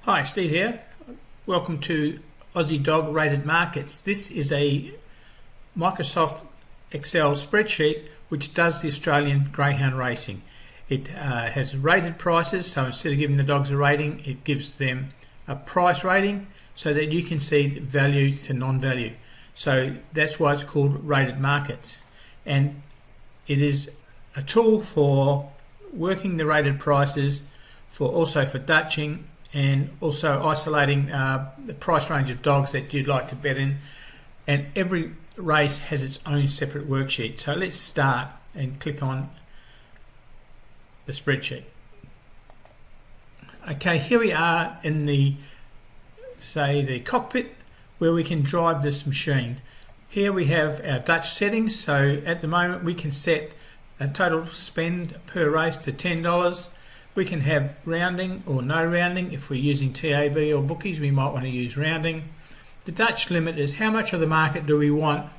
Hi, Steve here. Welcome to Aussie Dog Rated Markets. This is a Microsoft Excel spreadsheet which does the Australian greyhound racing. It has rated prices, so instead of giving the dogs a rating, it gives them a price rating so that you can see value to non-value. So that's why it's called Rated Markets. And it is a tool for working the rated prices, also for Dutching, and also isolating the price range of dogs that you'd like to bet in. And every race has its own separate worksheet. So let's start and click on the spreadsheet. Okay, here we are in the cockpit where we can drive this machine. Here we have our Dutch settings. So at the moment we can set a total spend per race to $10. We can have rounding or no rounding. If we're using TAB or bookies, we might want to use rounding. The Dutch limit is how much of the market do we want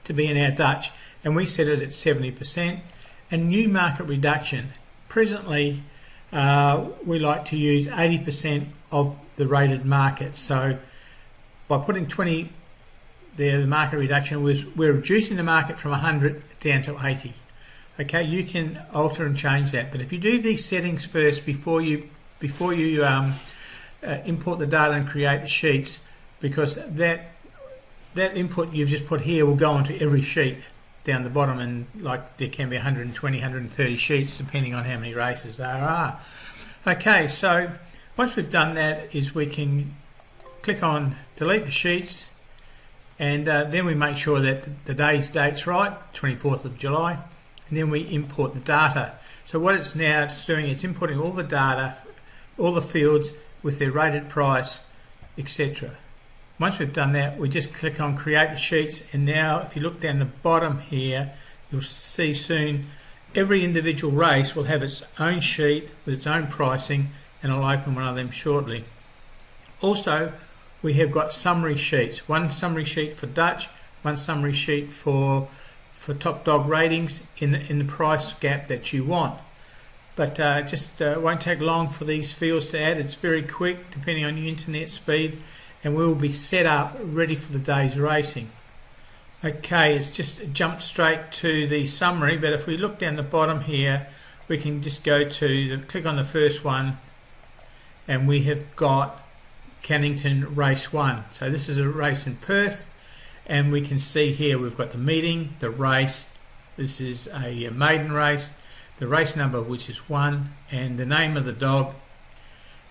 to be in our Dutch, and we set it at 70%. And new market reduction. Presently, we like to use 80% of the rated market. So by putting 20 there, the market reduction we're reducing the market from 100 down to 80. Okay, you can alter and change that, but if you do these settings first before you import the data and create the sheets, because that input you've just put here will go onto every sheet down the bottom, and like there can be 120, 130 sheets depending on how many races there are. Okay, so once we've done that, is we can click on delete the sheets, and then we make sure that the date's right, 24th of July. And then we import the data. So what it's now doing, it's importing all the data, all the fields with their rated price, etc. Once we've done that, we just click on create the sheets, and now if you look down the bottom here, you'll see soon every individual race will have its own sheet with its own pricing, and I'll open one of them shortly. Also, we have got summary sheets, one summary sheet for Dutch, one summary sheet for top dog ratings in the price gap that you want. But just won't take long for these fields to add. It's very quick depending on your internet speed, and we will be set up ready for the day's racing. Okay, it's just jumped straight to the summary, but if we look down the bottom here, we can just go to click on the first one, and we have got Cannington race 1. So this is a race in Perth. And we can see here we've got the meeting, the race. This is a maiden race, the race number, which is 1, and the name of the dog,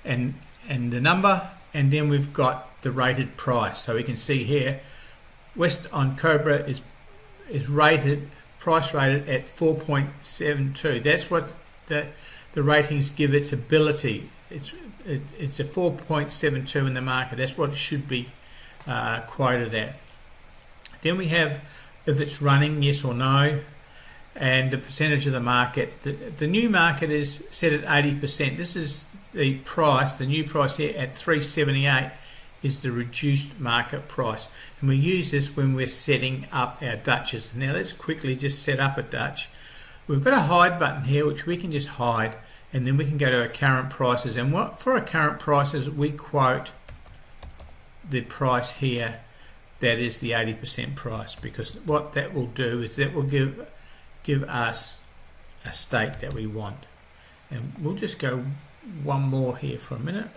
and the number, and then we've got the rated price. So we can see here, West on Cobra is price rated at 4.72. That's what the ratings give its ability. It's a 4.72 in the market. That's what it should be quoted at. Then we have if it's running, yes or no, and the percentage of the market. The new market is set at 80%. This is the price, the new price here at $3.78 is the reduced market price. And we use this when we're setting up our Dutches. Now let's quickly just set up a Dutch. We've got a hide button here which we can just hide, and then we can go to our current prices. And for our current prices, we quote the price here. That is the 80% price, because what that will do is that will give us a stake that we want. And we'll just go one more here for a minute.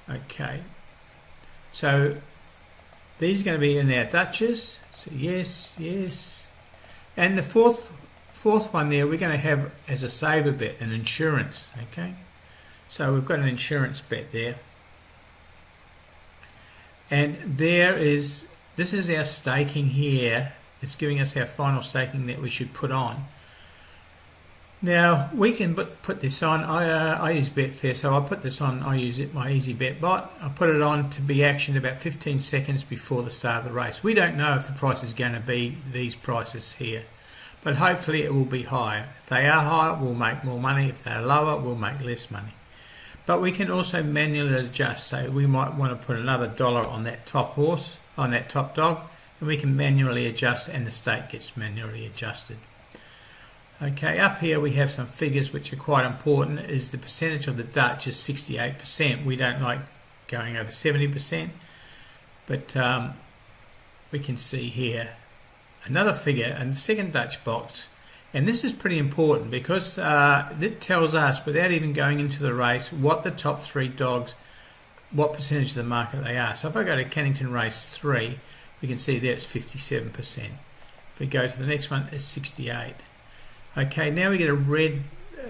Okay, so these are going to be in our Dutches. So yes, and the fourth one there we're going to have as a saver bet, an insurance. Okay, so we've got an insurance bet there. And this is our staking here. It's giving us our final staking that we should put on. Now we can put this on. I use Betfair, so I put this on. I use my Easy Bet bot. I put it on to be actioned about 15 seconds before the start of the race. We don't know if the price is going to be these prices here, but hopefully it will be higher. If they are higher, we'll make more money. If they're lower, we'll make less money. But we can also manually adjust. So we might want to put another $1 on that top horse, on that top dog, and we can manually adjust, and the stake gets manually adjusted. Okay, up here we have some figures which are quite important. Is the percentage of the Dutch is 68%. We don't like going over 70%, but we can see here another figure and the second Dutch box, and this is pretty important because it tells us, without even going into the race, what the top 3 dogs, what percentage of the market they are. So if I go to Cannington Race 3, we can see there it's 57%. If we go to the next one, it's 68%. Okay, now we get a red,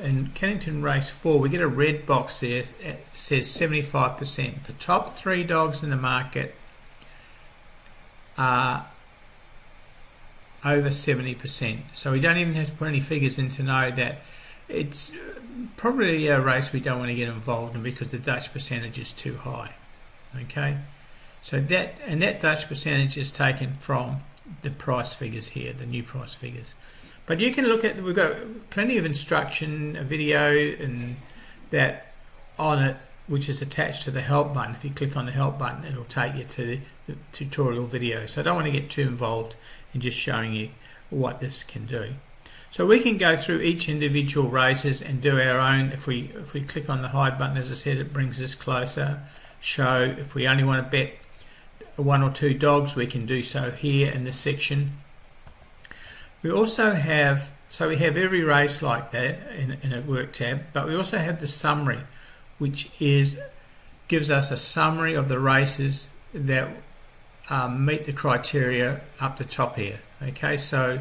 in Cannington Race 4, we get a red box there. It says 75%. The top 3 dogs in the market are over 70%. So we don't even have to put any figures in to know that it's probably a race we don't want to get involved in because the Dutch percentage is too high. Okay, so that Dutch percentage is taken from the price figures here, the new price figures. But you can look at, we've got plenty of instruction, a video and that on it, which is attached to the help button. If you click on the help button, it'll take you to the tutorial video. So I don't want to get too involved in just showing you what this can do. So we can go through each individual races and do our own. If we click on the hide button, as I said, it brings us closer. Show, if we only want to bet 1 or 2 dogs, we can do so here in this section. We also have, so we have every race like that in a work tab, but we also have the summary, which gives us a summary of the races that meet the criteria up the top here. Okay, so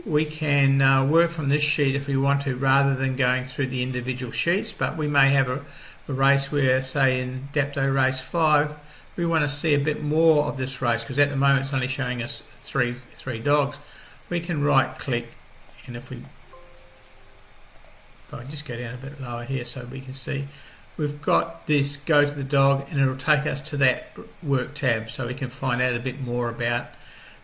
we can work from this sheet if we want to, rather than going through the individual sheets. But we may have a race where, say in Dapto Race 5, we want to see a bit more of this race, because at the moment it's only showing us three dogs. We can right click, and if I just go down a bit lower here so we can see, we've got this go to the dog, and it'll take us to that work tab so we can find out a bit more about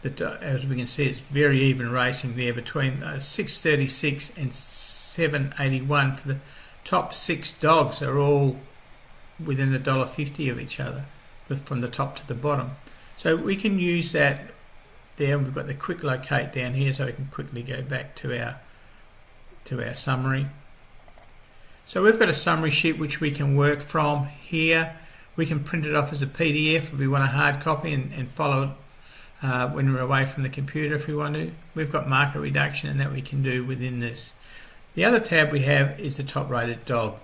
the, as we can see, it's very even racing there between 636 and 781 for the top 6 dogs. Are all within $1.50 of each other, from the top to the bottom. So we can use that there. We've got the quick locate down here, so we can quickly go back to our summary. So we've got a summary sheet which we can work from here. We can print it off as a PDF if we want a hard copy and follow it when we're away from the computer if we want to. We've got market reduction, and that we can do within this. The other tab we have is the top rated dog.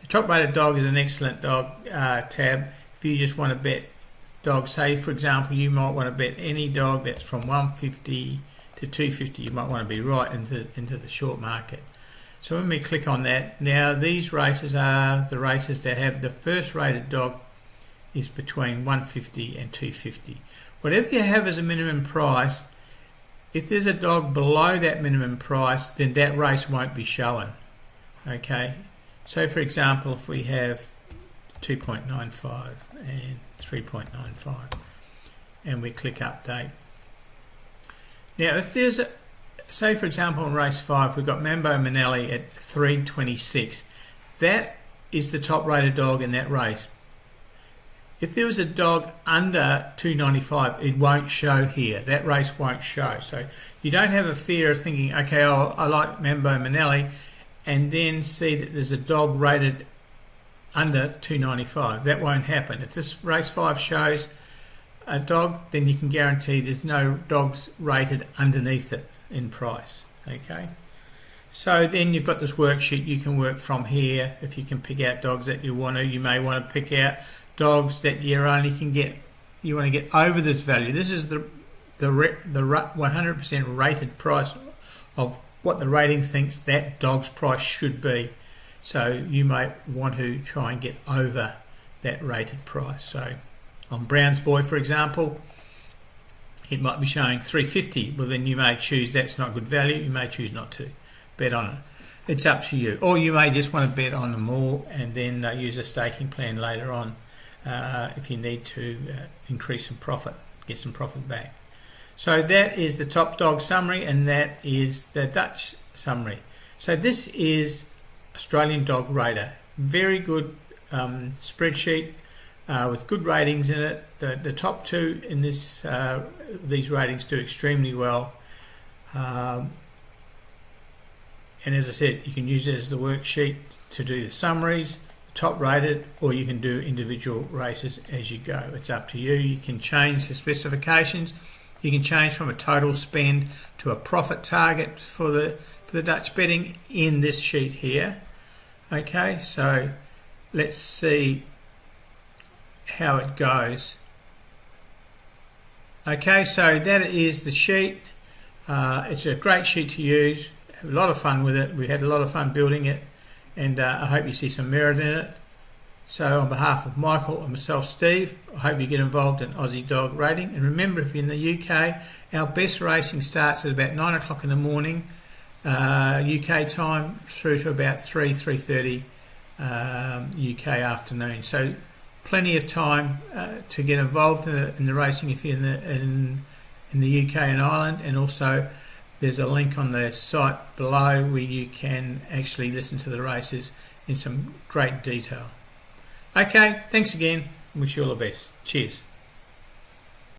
The top rated dog is an excellent dog tab if you just want to bet dogs. Say for example, you might want to bet any dog that's from 150 to 250. You might want to be right into the short market. So when we click on that, now these races are the races that have the first rated dog is between 150 and 250. Whatever you have as a minimum price, if there's a dog below that minimum price, then that race won't be shown. Okay, so for example, if we have 2.95 and 3.95 and we click update. Now if there's a, say for example in race 5 we've got Mambo Manelli at 326, that is the top rated dog in that race. If there was a dog under 295, it won't show here. That race won't show. So you don't have a fear of thinking, okay, I like Mambo Manelli, and then see that there's a dog rated under 295. That won't happen. If this race 5 shows a dog, then you can guarantee there's no dogs rated underneath it in price. Okay. So then you've got this worksheet you can work from here. If you can pick out dogs that you want to, you may want to pick out dogs that you only can get, you want to get over this value. This is the 100% rated price of what the rating thinks that dog's price should be. So you might want to try and get over that rated price. So on Brown's Boy, for example, it might be showing 350. Well, then you may choose that's not good value. You may choose not to bet on it. It's up to you. Or you may just want to bet on them all and then use a staking plan later on if you need to increase some profit, get some profit back. So that is the top dog summary, and that is the Dutch summary. So this is Australian Dog Rater. Very good spreadsheet with good ratings in it. The top 2 in this these ratings do extremely well. And as I said, you can use it as the worksheet to do the summaries, top rated, or you can do individual races as you go. It's up to you. You can change the specifications. You can change from a total spend to a profit target for the Dutch betting in this sheet here. Okay, so let's see how it goes. Okay, so that is the sheet. It's a great sheet to use. Have a lot of fun with it. We had a lot of fun building it, and I hope you see some merit in it. So on behalf of Michael and myself, Steve, I hope you get involved in Aussie Dog Rating. And remember, if you're in the UK, our best racing starts at about 9 o'clock in the morning, UK time, through to about 3:30 UK afternoon. So plenty of time to get involved in the racing if you're in the UK and Ireland. And also there's a link on the site below where you can actually listen to the races in some great detail. Okay, thanks again. Wish you all the best. Cheers.